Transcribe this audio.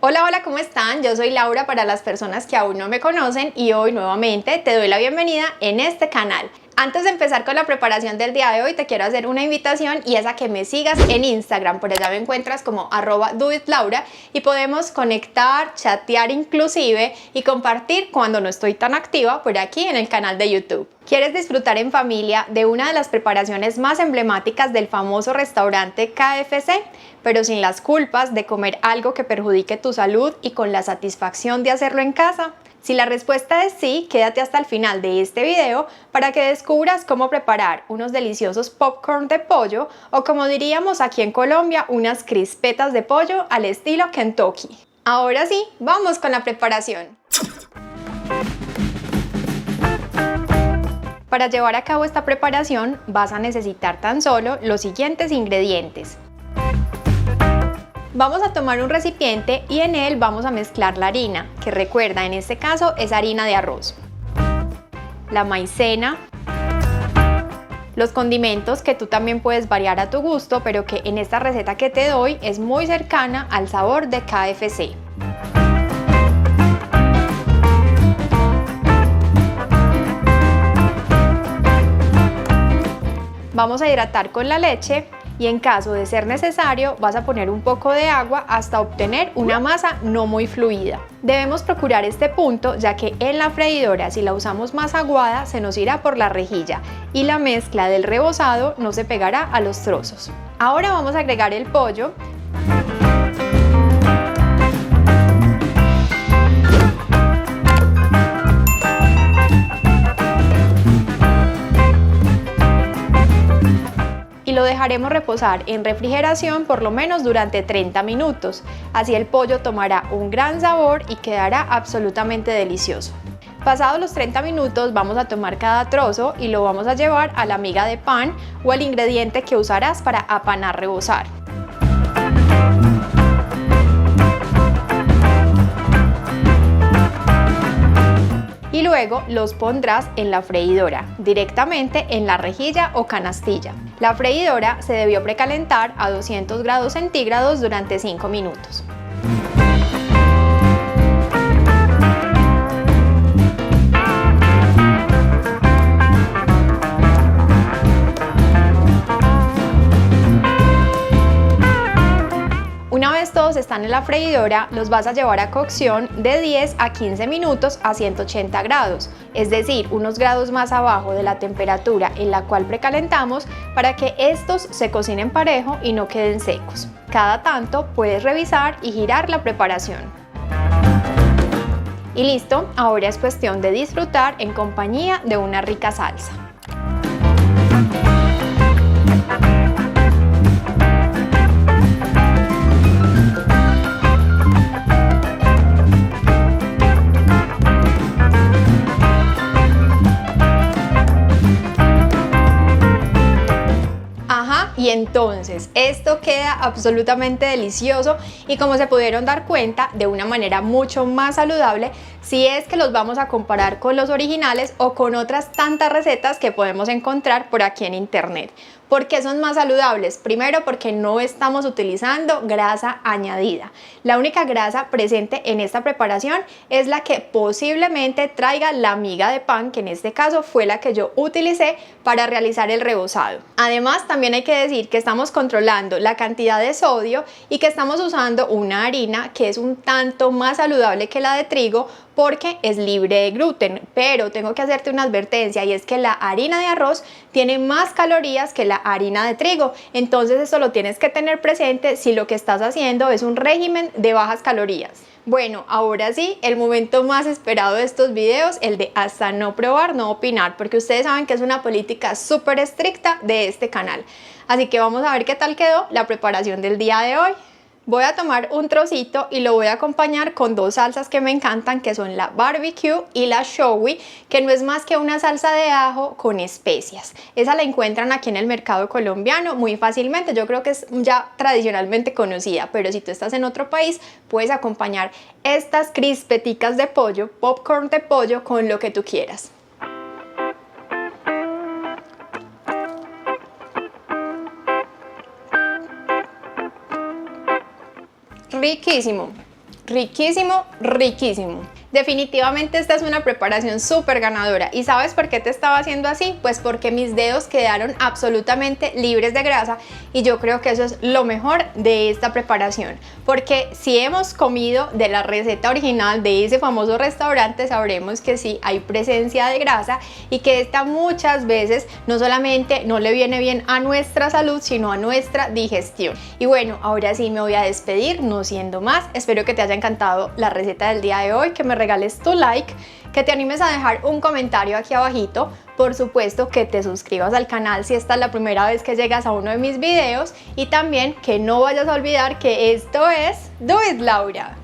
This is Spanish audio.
Hola, hola, ¿cómo están? Yo soy Laura para las personas que aún no me conocen y hoy nuevamente te doy la bienvenida en este canal. Antes de empezar con la preparación del día de hoy te quiero hacer una invitación y es a que me sigas en Instagram, por allá me encuentras como @doitlaura y podemos conectar, chatear inclusive y compartir cuando no estoy tan activa por aquí en el canal de YouTube. ¿Quieres disfrutar en familia de una de las preparaciones más emblemáticas del famoso restaurante KFC, pero sin las culpas de comer algo que perjudique tu salud y con la satisfacción de hacerlo en casa? Si la respuesta es sí, quédate hasta el final de este video para que descubras cómo preparar unos deliciosos popcorn de pollo o, como diríamos aquí en Colombia, unas crispetas de pollo al estilo Kentucky. Ahora sí, vamos con la preparación. Para llevar a cabo esta preparación vas a necesitar tan solo los siguientes ingredientes. Vamos a tomar un recipiente y en él vamos a mezclar la harina, que recuerda en este caso es harina de arroz, la maicena, los condimentos que tú también puedes variar a tu gusto, pero que en esta receta que te doy es muy cercana al sabor de KFC. Vamos a hidratar con la leche y en caso de ser necesario vas a poner un poco de agua hasta obtener una masa no muy fluida. Debemos procurar este punto ya que en la freidora, si la usamos más aguada, se nos irá por la rejilla y la mezcla del rebozado no se pegará a los trozos. Ahora vamos a agregar el pollo. Y lo dejaremos reposar en refrigeración por lo menos durante 30 minutos. Así el pollo tomará un gran sabor y quedará absolutamente delicioso. Pasados los 30 minutos vamos a tomar cada trozo y lo vamos a llevar a la miga de pan o al ingrediente que usarás para apanar rebozar. Y luego los pondrás en la freidora, directamente en la rejilla o canastilla. La freidora se debió precalentar a 200 grados centígrados durante 5 minutos. Una vez todos están en la freidora, los vas a llevar a cocción de 10 a 15 minutos a 180 grados, es decir, unos grados más abajo de la temperatura en la cual precalentamos para que estos se cocinen parejo y no queden secos. Cada tanto puedes revisar y girar la preparación. Y listo, ahora es cuestión de disfrutar en compañía de una rica salsa. Y entonces esto queda absolutamente delicioso y, como se pudieron dar cuenta, de una manera mucho más saludable si es que los vamos a comparar con los originales o con otras tantas recetas que podemos encontrar por aquí en internet. ¿Por qué son más saludables? Primero, porque no estamos utilizando grasa añadida. La única grasa presente en esta preparación es la que posiblemente traiga la miga de pan, que en este caso fue la que yo utilicé para realizar el rebozado. Además, también hay que decir que estamos controlando la cantidad de sodio y que estamos usando una harina que es un tanto más saludable que la de trigo, porque es libre de gluten, pero tengo que hacerte una advertencia y es que la harina de arroz tiene más calorías que la harina de trigo, entonces eso lo tienes que tener presente si lo que estás haciendo es un régimen de bajas calorías. Bueno, ahora sí, el momento más esperado de estos videos, el de hasta no probar, no opinar, porque ustedes saben que es una política súper estricta de este canal. Así que vamos a ver qué tal quedó la preparación del día de hoy. Voy a tomar un trocito y lo voy a acompañar con dos salsas que me encantan, que son la barbecue y la showy, que no es más que una salsa de ajo con especias. Esa la encuentran aquí en el mercado colombiano muy fácilmente, yo creo que es ya tradicionalmente conocida, pero si tú estás en otro país puedes acompañar estas crispeticas de pollo, popcorn de pollo, con lo que tú quieras. Riquísimo, riquísimo, riquísimo. Definitivamente esta es una preparación súper ganadora. ¿Y sabes por qué te estaba haciendo así? Pues porque mis dedos quedaron absolutamente libres de grasa y yo creo que eso es lo mejor de esta preparación. Porque si hemos comido de la receta original de ese famoso restaurante, sabremos que sí hay presencia de grasa y que esta muchas veces no solamente no le viene bien a nuestra salud, sino a nuestra digestión. Y bueno, ahora sí me voy a despedir, no siendo más. Espero que te haya encantado la receta del día de hoy, que me regales tu like, que te animes a dejar un comentario aquí abajito, por supuesto que te suscribas al canal si esta es la primera vez que llegas a uno de mis videos y también que no vayas a olvidar que esto es Do It Laura.